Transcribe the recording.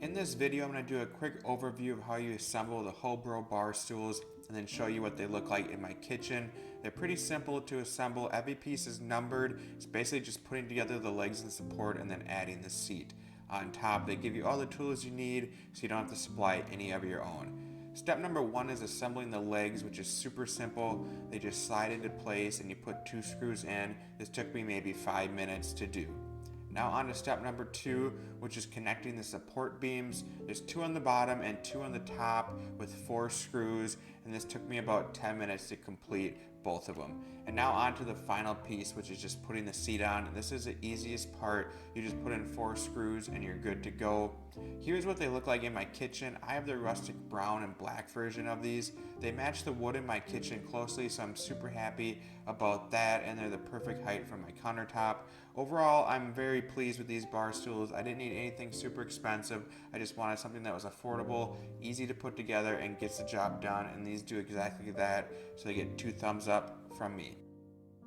In this video, I'm going to do a quick overview of how you assemble the Hoobro bar stools and then show you what they look like in my kitchen. They're pretty simple to assemble. Every piece is numbered. It's basically just putting together the legs and support and then adding the seat on top. They give you all the tools you need so you don't have to supply any of your own. Step number one is assembling the legs, which is super simple. They just slide into place and you put 2 screws in. This took me maybe 5 minutes to do. Now on to step number 2, which is connecting the support beams. There's 2 on the bottom and 2 on the top with 4 screws, and this took me about 10 minutes to complete both of them. And now on to the final piece, which is just putting the seat on. This is the easiest part. You just put in 4 screws and you're good to go. Here's what they look like in my kitchen. I have the rustic brown and black version of these. They match the wood in my kitchen closely, so I'm super happy about that, and they're the perfect height for my countertop. Overall, I'm very pleased with these bar stools. I didn't need anything super expensive. I just wanted something that was affordable, easy to put together, and gets the job done, and these do exactly that, so they get 2 thumbs up from me.